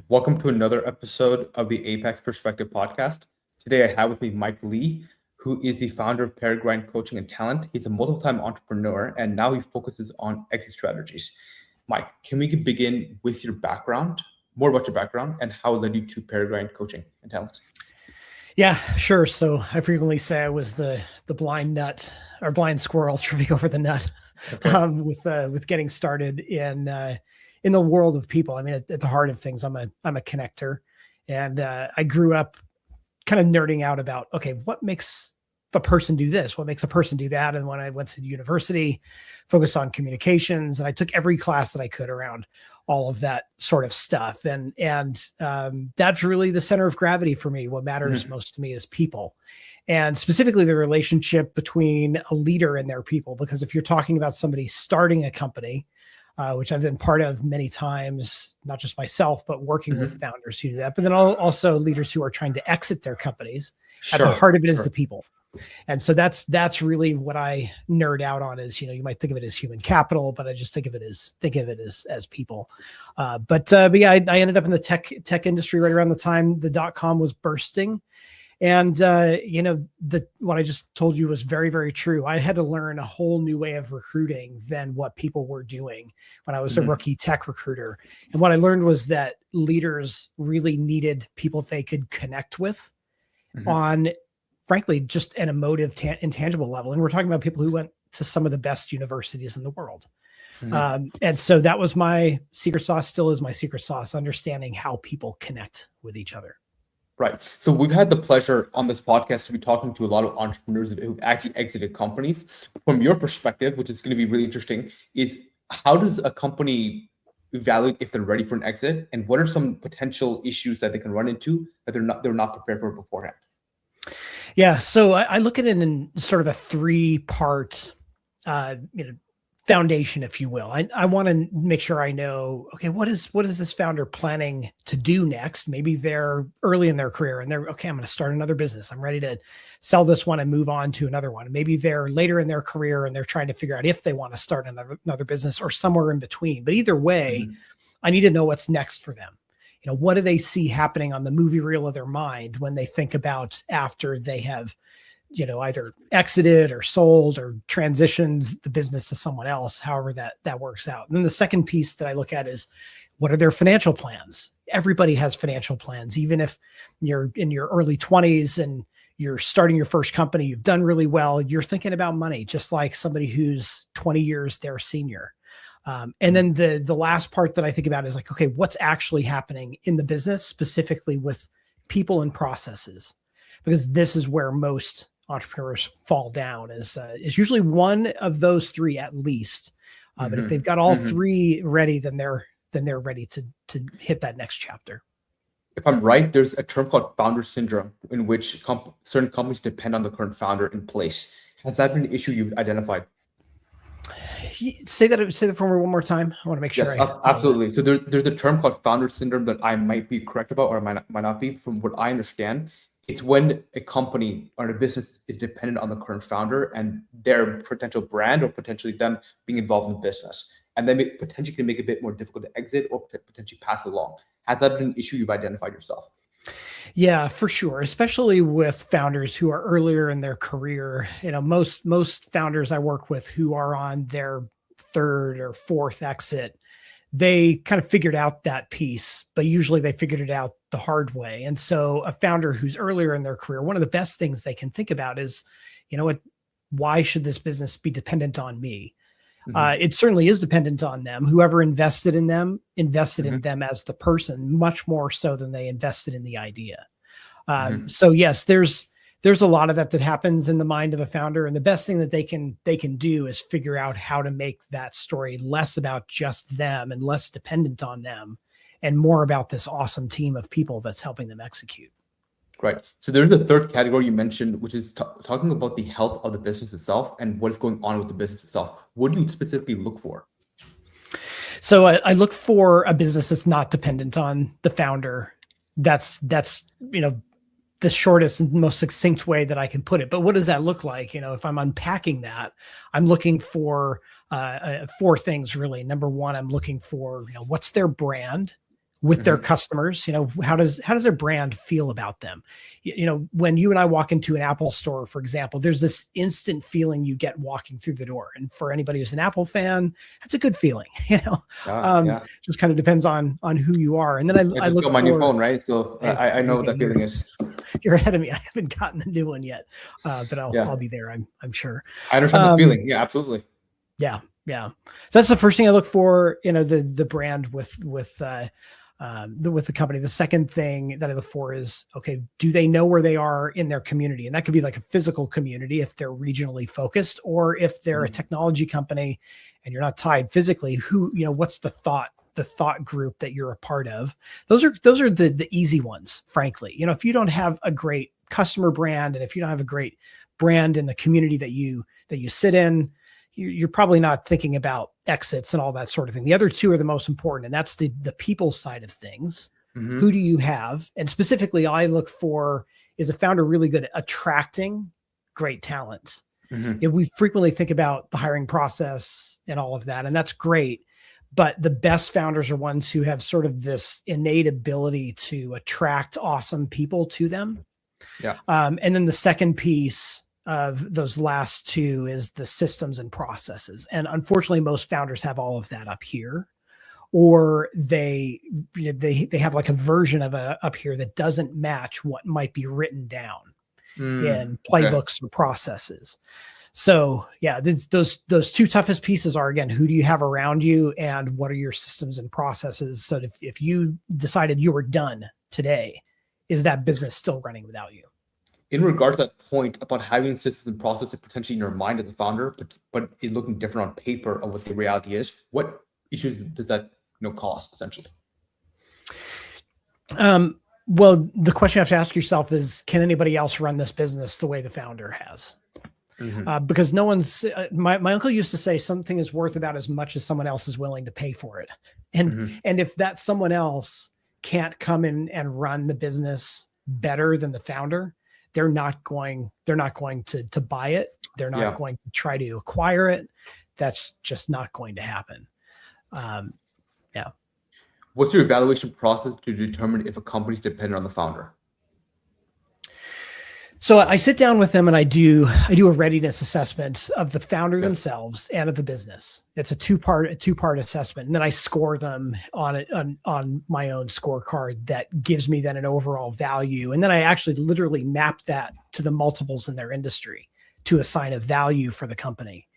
Welcome to another episode of the Apex Perspective podcast. Today I have with me Mike Lee, who is the founder of Peregrine Coaching and Talent. He's a multiple-time entrepreneur, and now he focuses on exit strategies. Mike, can we begin with your background, more about your background, and how it led you to Peregrine Coaching and Talent? Yeah, sure. So I frequently say I was the blind nut or blind squirrel tripping over the nut with getting started in the world of people. I mean, at the heart of things, I'm a connector, and I grew up kind of nerding out about, okay, what makes a person do this? What makes a person do that? And when I went to university, focused on communications, and I took every class that I could around all of that sort of stuff. And that's really the center of gravity for me. What matters most to me is people, and specifically the relationship between a leader and their people. Because if you're talking about somebody starting a company, which I've been part of many times, not just myself, but working with founders who do that, but then also leaders who are trying to exit their companies. At the heart of it is the people. And so that's really what I nerd out on is, you might think of it as human capital, but I just think of it as people. But yeah, I ended up in the tech industry right around the time the .com was bursting. And, what I just told you was very, very true. I had to learn a whole new way of recruiting than what people were doing when I was a rookie tech recruiter. And what I learned was that leaders really needed people they could connect with on, frankly, just an emotive, intangible level. And we're talking about people who went to some of the best universities in the world. And so that was my secret sauce, still is my secret sauce, understanding how people connect with each other. Right. So we've had the pleasure on this podcast to be talking to a lot of entrepreneurs who've actually exited companies. From your perspective, which is going to be really interesting, is how does a company evaluate if they're ready for an exit, and what are some potential issues that they can run into that they're not prepared for beforehand? Yeah, so I look at it in sort of a three-part, foundation, if you will. I want to make sure I know, okay, what is this founder planning to do next? Maybe they're early in their career and they're, okay, I'm going to start another business. I'm ready to sell this one and move on to another one. Maybe they're later in their career and they're trying to figure out if they want to start another business or somewhere in between. But either way, I need to know what's next for them. What do they see happening on the movie reel of their mind when they think about after they have, either exited or sold or transitioned the business to someone else, however that works out. And then the second piece that I look at is, what are their financial plans? Everybody has financial plans. Even if you're in your early 20s and you're starting your first company, you've done really well, you're thinking about money, just like somebody who's 20 years their senior. And then the last part that I think about is like, okay, what's actually happening in the business, specifically with people and processes? Because this is where most entrepreneurs fall down, is usually one of those three at least. But if they've got all three ready, then they're ready to hit that next chapter. If I'm right, there's a term called founder syndrome, in which certain companies depend on the current founder in place. Has that been an issue you've identified? Say that for me one more time. I want to make sure. Yes, absolutely. So there's a term called founder syndrome that I might be correct about, or I might not be. From what I understand, it's when a company or a business is dependent on the current founder and their potential brand, or potentially them being involved in the business, and then it potentially can make it a bit more difficult to exit or potentially pass along. Has that been an issue you've identified yourself? Yeah, for sure. Especially with founders who are earlier in their career. Most founders I work with who are on their third or fourth exit, they kind of figured out that piece, but usually they figured it out the hard way. And so a founder who's earlier in their career, one of the best things they can think about is, why should this business be dependent on me? It certainly is dependent on them. Whoever invested in them in them as the person, much more so than they invested in the idea. So yes, there's a lot of that happens in the mind of a founder. And the best thing that they can do is figure out how to make that story less about just them and less dependent on them, and more about this awesome team of people that's helping them execute. Right. So there's the third category you mentioned, which is talking about the health of the business itself and what is going on with the business itself. What do you specifically look for? So I look for a business that's not dependent on the founder. That's the shortest and most succinct way that I can put it. But what does that look like? If I'm unpacking that, I'm looking for four things really. Number one, I'm looking for, what's their brand? with their customers. How does their brand feel about them? When you and I walk into an Apple store, for example, there's this instant feeling you get walking through the door. And for anybody who's an Apple fan, that's a good feeling. Just kind of depends on who you are. And then I just look got my new phone, right? So I know what that feeling is. You're ahead of me. I haven't gotten the new one yet, but I'll be there. I'm sure. I understand the feeling. Yeah, absolutely. Yeah. So that's the first thing I look for, the brand with the company. The second thing that I look for is, okay, do they know where they are in their community? And that could be like a physical community if they're regionally focused, or if they're a technology company and you're not tied physically, what's the thought group that you're a part of? Those are the easy ones, frankly. If you don't have a great customer brand, and if you don't have a great brand in the community that you sit in, you're probably not thinking about exits and all that sort of thing. The other two are the most important, and that's the people side of things. Who do you have? And specifically, I look for, is a founder really good at attracting great talent? We frequently think about the hiring process and all of that, and that's great. But the best founders are ones who have sort of this innate ability to attract awesome people to them. Yeah. And then the second piece of those last two is the systems and processes. And unfortunately, most founders have all of that up here, or they have like a version of up here that doesn't match what might be written down in playbooks or processes. So yeah, those two toughest pieces are, again, who do you have around you, and what are your systems and processes? So if you decided you were done today, is that business still running without you? In regard to that point about having systems and processes potentially in your mind as a founder, but it looking different on paper of what the reality is, what issues does that cause essentially? Well, the question you have to ask yourself is, can anybody else run this business the way the founder has? Because no one's, my uncle used to say something is worth about as much as someone else is willing to pay for it. And if that someone else can't come in and run the business better than the founder, they're not going to buy it. They're not going to try to acquire it. That's just not going to happen. What's your evaluation process to determine if a company is dependent on the founder? So I sit down with them and I do a readiness assessment of the founder themselves and of the business. It's a two-part assessment, and then I score them on my own scorecard that gives me then an overall value. And then I actually literally map that to the multiples in their industry to assign a value for the company.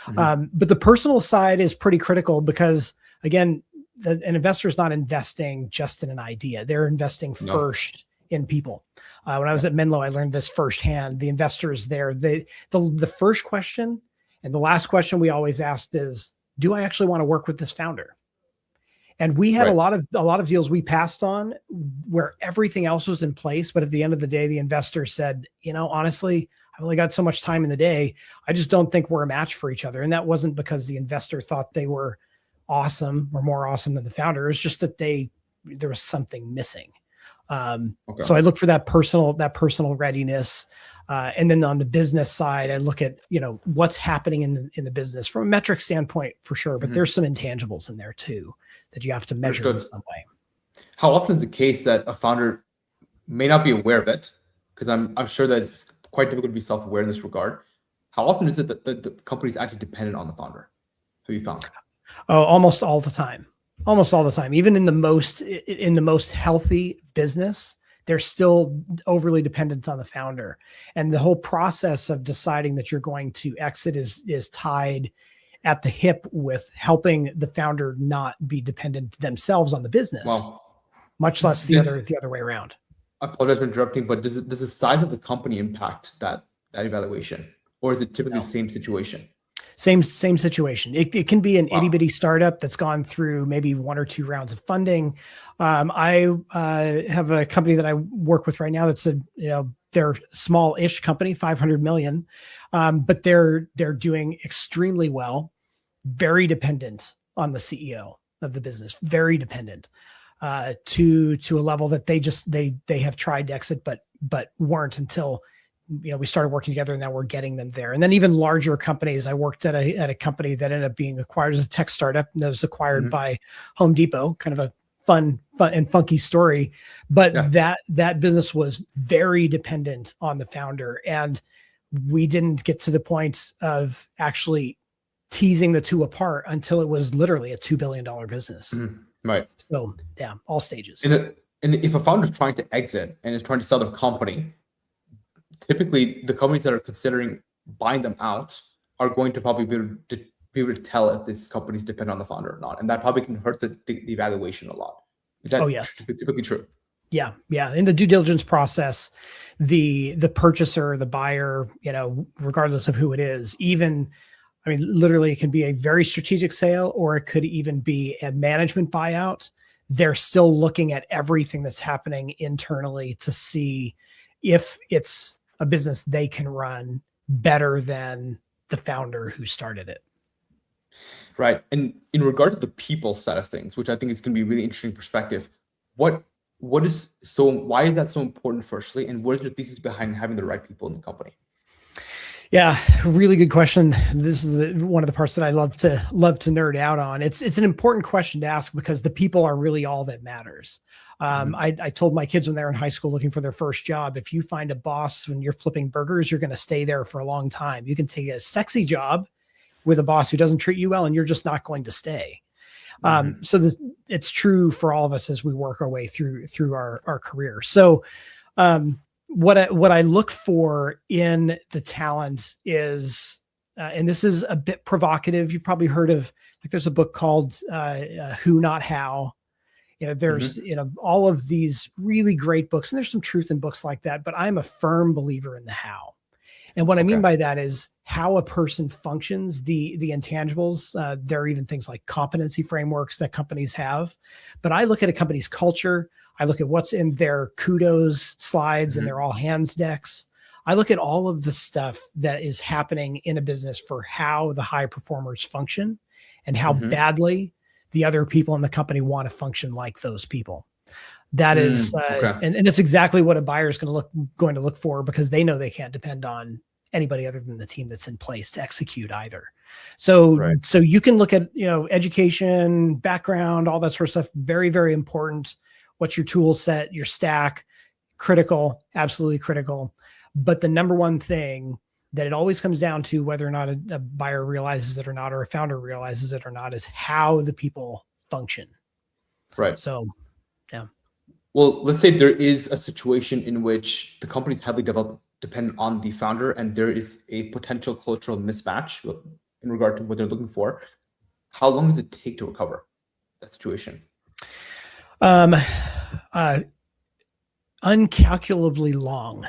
But the personal side is pretty critical because, again, an investor is not investing just in an idea. They're investing first in people. When I was at Menlo, I learned this firsthand. The investors there, the first question and the last question we always asked is, do I actually want to work with this founder? And we had a lot of deals we passed on where everything else was in place. But at the end of the day, the investor said, honestly, I've only got so much time in the day. I just don't think we're a match for each other. And that wasn't because the investor thought they were awesome or more awesome than the founder. It was just that there was something missing. So I look for that personal readiness. And then on the business side, I look at, what's happening in the business from a metric standpoint for sure, but there's some intangibles in there too that you have to measure in some way. How often is the case that a founder may not be aware of it? Because I'm sure that it's quite difficult to be self-aware in this regard. How often is it that the company is actually dependent on the founder? Have you found? Oh, almost all the time. Almost all the time. Even in the most healthy business, they're still overly dependent on the founder. And the whole process of deciding that you're going to exit is tied at the hip with helping the founder not be dependent themselves on the business, much less the other way around. I apologize for interrupting, but does the size of the company impact that evaluation, or is it typically the same situation? Same situation. It can be an itty bitty startup that's gone through maybe 1 or 2 rounds of funding. I have a company that I work with right now that's they're small-ish company, 500 million, but they're doing extremely well. Very dependent on the CEO of the business. Very dependent to a level that they have tried to exit, but weren't until we started working together, and now we're getting them there. And then even larger companies. I worked at a company that ended up being acquired as a tech startup, and that was acquired by Home Depot, kind of a fun and funky story, but Yeah. that business was very dependent on the founder, and we didn't get to the point of actually teasing the two apart until it was literally a $2 billion business. Right. So yeah, all stages. And if a founder is trying to exit and is trying to sell their company, typically the companies that are considering buying them out are going to probably be able to tell if this company is dependent on the founder or not, and that probably can hurt the valuation a lot. Is that yes. typically true? Yeah. In the due diligence process, the purchaser, the buyer, regardless of who it is, even, I mean, literally it can be a very strategic sale, or it could even be a management buyout. They're still looking at everything that's happening internally to see if it's a business they can run better than the founder who started it. Right. And in regard to the people side of things, which I think is going to be a really interesting perspective, why is that so important firstly? And what is your thesis behind having the right people in the company? Yeah, really good question. This is one of the parts that I love to nerd out on. It's an important question to ask because the people are really all that matters. I told my kids when they were in high school looking for their first job, if you find a boss when you're flipping burgers, you're going to stay there for a long time. You can take a sexy job with a boss who doesn't treat you well, and you're just not going to stay. So it's true for all of us as we work our way through our career. So what I look for in the talent is, and this is a bit provocative. You've probably heard of, like, there's a book called Who Not How. There's all of these really great books, and there's some truth in books like that. But I'm a firm believer in the how. And what I mean by that is how a person functions, the intangibles. There are even things like competency frameworks that companies have. But I look at a company's culture. I look at what's in their kudos slides and their all hands decks. I look at all of the stuff that is happening in a business for how the high performers function and how badly the other people in the company want to function like those people. That is, and that's exactly what a buyer is going to look for, because they know they can't depend on anybody other than the team that's in place to execute either. So you can look at, education, background, all that sort of stuff. Very, very important. What's your tool set, your stack? Critical, absolutely critical. But the number one thing that it always comes down to, whether or not a buyer realizes it or not, or a founder realizes it or not, is how the people function. Right. So, yeah. Well, let's say there is a situation in which the company's heavily dependent on the founder, and there is a potential cultural mismatch in regard to what they're looking for. How long does it take to recover that situation? Uncalculably long.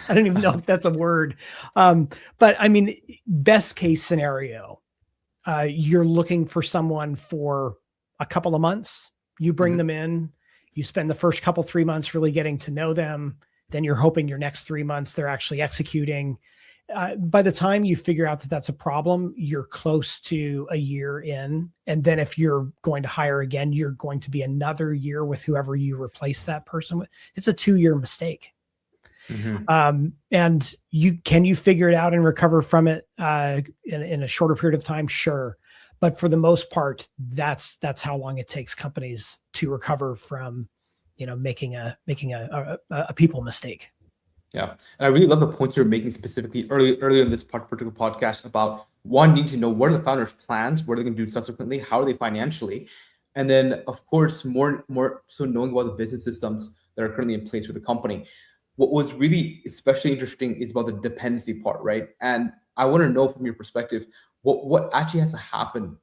I don't even know if that's a word. But I mean, best case scenario, you're looking for someone for a couple of months. You bring them in, you spend the first 3 months really getting to know them. Then you're hoping your next 3 months they're actually executing. By the time you figure out that that's a problem, you're close to a year in. And then if you're going to hire again, you're going to be another year with whoever you replace that person with. It's a 2-year mistake. And can you figure it out and recover from it in a shorter period of time? Sure. But for the most part, that's how long it takes companies to recover from, making a people mistake. Yeah. And I really love the points you're making specifically earlier in this particular podcast about one, need to know what are the founders' plans, what are they going to do subsequently, how are they financially, and then of course more so knowing about the business systems that are currently in place with the company. What was really especially interesting is about the dependency part, right? And I want to know from your perspective, what actually has to happen?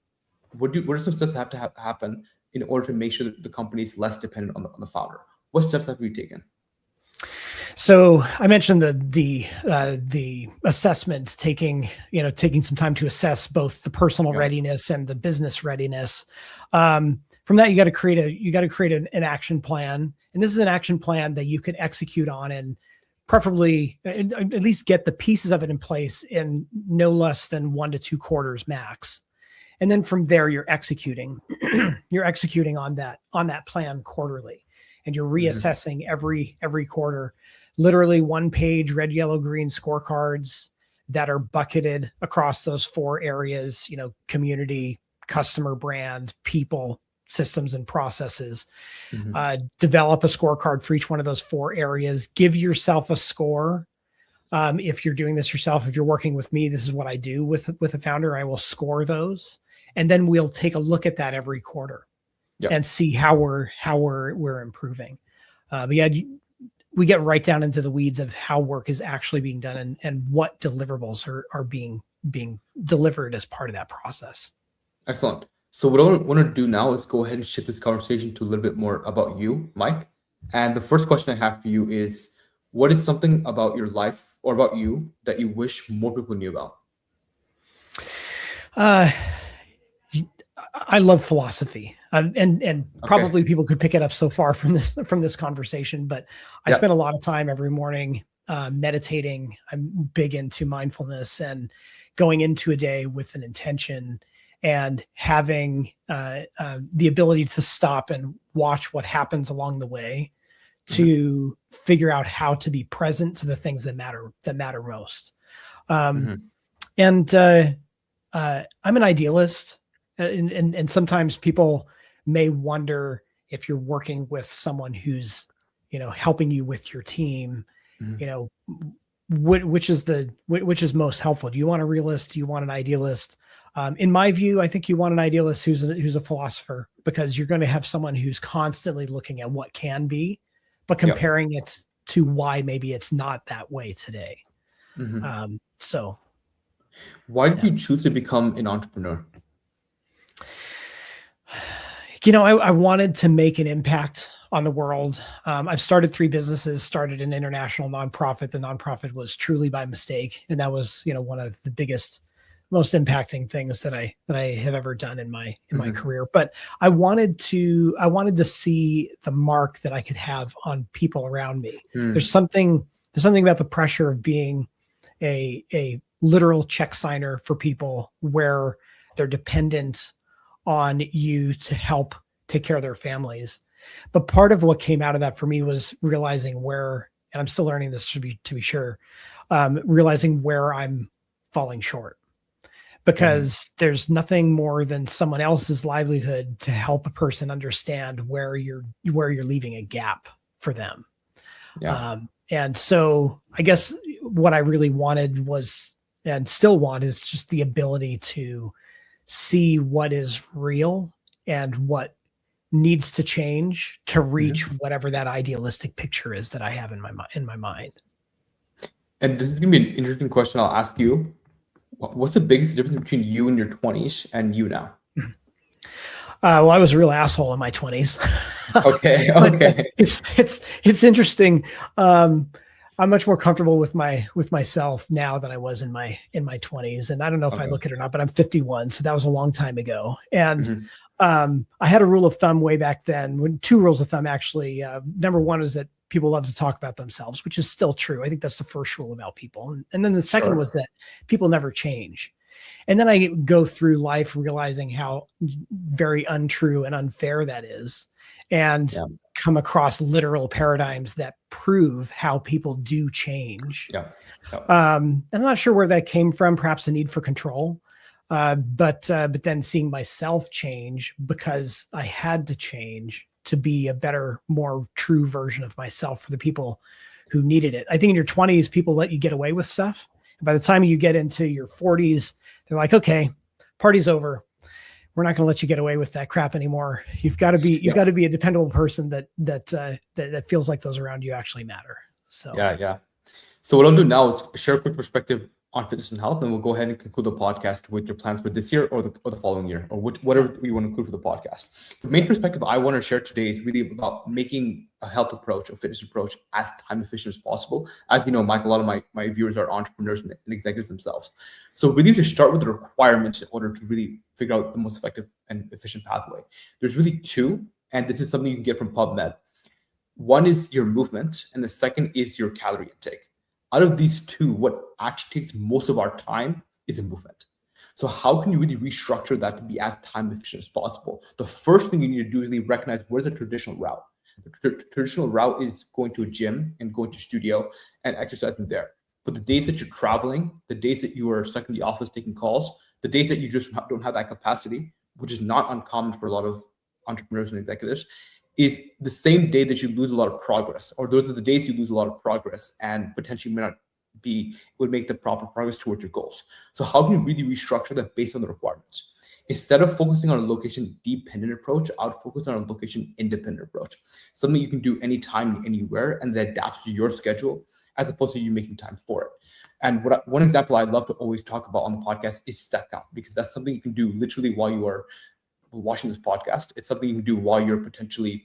What are some steps that have to happen in order to make sure that the company is less dependent on the founder? What steps have to be taken? So I mentioned the assessment, taking some time to assess both the personal readiness and the business readiness. From that, you got to create an action plan, and this is an action plan that you can execute on, and preferably at least get the pieces of it in place in no less than 1 to 2 quarters max. And then from there, you're executing. You're executing on that plan quarterly, and you're reassessing every quarter. Literally 1-page red, yellow, green scorecards that are bucketed across those 4 areas, community, customer, brand, people, systems and processes. Mhm. Develop a scorecard for each one of those 4 areas. Give yourself a score. If you're doing this yourself, if you're working with me, this is what I do with a founder. I will score those, and then we'll take a look at that every quarter Yep. and see how we're improving. But yeah, we get right down into the weeds of how work is actually being done and what deliverables are being delivered as part of that process. Excellent. So what I want to do now is go ahead and shift this conversation to a little bit more about you, Mike. And the first question I have for you is, what is something about your life or about you that you wish more people knew about? I love philosophy, and Okay. probably people could pick it up so far from this conversation. But I Yeah. spend a lot of time every morning meditating. I'm big into mindfulness and going into a day with an intention and having the ability to stop and watch what happens along the way to figure out how to be present to the things that matter most. Mhm. And I'm an idealist, and sometimes people may wonder if you're working with someone who's, helping you with your team, Mhm. you know, which is most helpful. Do you want a realist? Do you want an idealist? In my view, I think you want an idealist who's a philosopher, because you're going to have someone who's constantly looking at what can be, but Yep. comparing it to why maybe it's not that way today. Mhm. So Why did yeah. you choose to become an entrepreneur? I wanted to make an impact on the world. I've started 3 businesses, started an international nonprofit. The nonprofit was truly by mistake. And that was, one of the biggest, most impacting things that I have ever done in my Mhm. career. But I wanted to see the mark that I could have on people around me. There's Mm. something about the pressure of being a literal check signer for people, where they're dependent on you to help take care of their families. But part of what came out of that for me was realizing where, and I'm still learning this to be sure, realizing where I'm falling short, Mhm. because there's nothing more than someone else's livelihood to help a person understand where you're leaving a gap for them. Yeah. And so I guess what I really wanted was, and still want, is just the ability to see what is real and what needs to change to reach Mhm. whatever that idealistic picture is that I have in my mind. And this is gonna be an interesting question I'll ask you. What's the biggest difference between you in your 20s and you now? Well, I was a real asshole in my 20s, Okay. but Okay. it's interesting. I'm much more comfortable with myself now than I was in my 20s. And I don't know if I Okay. look it or not, but I'm 51, so that was a long time ago. And Mhm. I had a rule of thumb way back then. When 2 rules of thumb actually. Number one is that people love to talk about themselves, which is still true. I think that's the first rule about people. And then the second Sure. was that people never change. And then I go through life realizing how very untrue and unfair that is, and Yeah. come across literal paradigms that prove how people do change. Yeah. Yeah. I'm not sure where that came from, perhaps a need for control. But then seeing myself change because I had to change to be a better, more true version of myself for the people who needed it. I think in your 20s, people let you get away with stuff. And by the time you get into your 40s, they're like, okay, party's over. We're not going to let you get away with that crap anymore. You've got to Yeah. be a dependable person that feels like those around you actually matter. So Yeah. Yeah. So what I'll do now is share a quick perspective on fitness and health, and we'll go ahead and conclude the podcast with your plans for this year or the following year, or yeah. whatever we want to include for the podcast. The main perspective I want to share today is really about making a health approach, a fitness approach, as time efficient as possible. As you know, Mike, a lot of my viewers are entrepreneurs and executives themselves. So really to start with the requirements in order to really figure out the most effective and efficient pathway. There's really 2, and this is something you can get from PubMed. One is your movement, and the second is your calorie intake. Out of these 2, what actually takes most of our time is the movement. So how can you really restructure that to be as time efficient as possible? The first thing you need to do is really recognize what is the traditional route. The traditional route is going to a gym and going to studio and exercising there. But the days that you're traveling, the days that you are stuck in the office taking calls, the days that you just don't have that capacity, which is not uncommon for a lot of entrepreneurs and executives, is the same day that you lose a lot of progress, or those are the days you lose a lot of progress and potentially may not would make the proper progress towards your goals. So how can you really restructure that based on the requirements? Instead of focusing on a location dependent approach, I would focus on a location independent approach. Something you can do anytime, anywhere, and that adapts to your schedule, as opposed to you making time for it. And one example I love to always talk about on the podcast is step count, because that's something you can do literally while you are watching this podcast. It's something you can do while you're potentially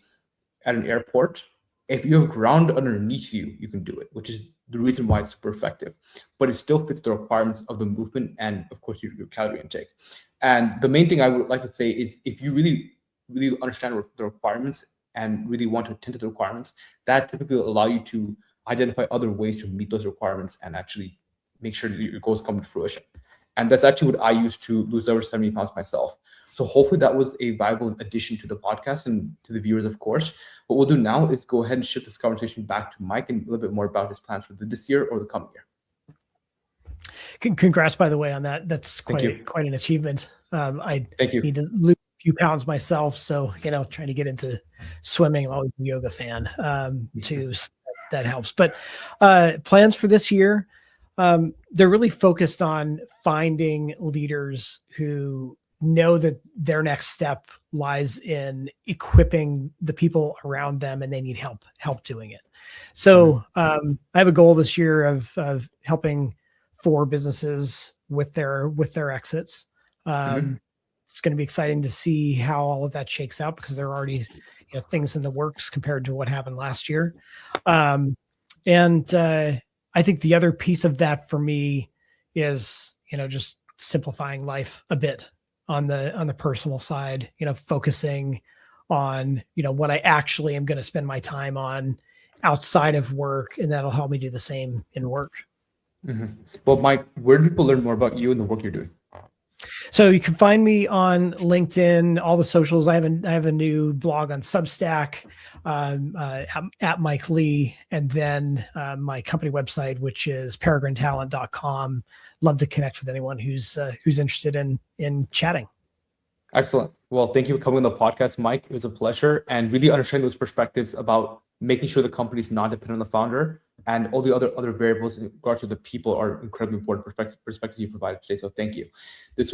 at an airport. If you have ground underneath you, you can do it, which is the reason why it's super effective. But it still fits the requirements of the movement and, of course, your calorie intake. And the main thing I would like to say is, if you really, really understand the requirements and really want to attend to the requirements, that typically will allow you to identify other ways to meet those requirements and actually make sure that your goals come to fruition. And that's actually what I used to lose over 70 pounds myself. So hopefully that was a valuable addition to the podcast and to the viewers, of course. What we'll do now is go ahead and shift this conversation back to Mike and a little bit more about his plans for this year or the coming year. Congrats, by the way, on that. That's quite an achievement. I need to lose a few pounds myself. So, trying to get into swimming. I'm always a yoga fan too. So that helps. But plans for this year, they're really focused on finding leaders who know that their next step lies in equipping the people around them, and they need help doing it. So I have a goal this year of helping 4 businesses with their exits. It's going to be exciting to see how all of that shakes out, because there are already things in the works compared to what happened last year. And I think the other piece of that for me is just simplifying life a bit on the personal side, focusing on what I actually am going to spend my time on outside of work, and that'll help me do the same in work. Well, Mike, where do people learn more about you and the work you're doing? So you can find me on LinkedIn, all the socials. I have a new blog on Substack, at Mike Lee, and then my company website, which is peregrinetalent.com. Love to connect with anyone who's interested in chatting. Excellent. Well, thank you for coming on the podcast, Mike. It was a pleasure, and really understanding those perspectives about making sure the company is not dependent on the founder, and all the other variables in regards to the people are incredibly important perspectives you provided today. So thank you. This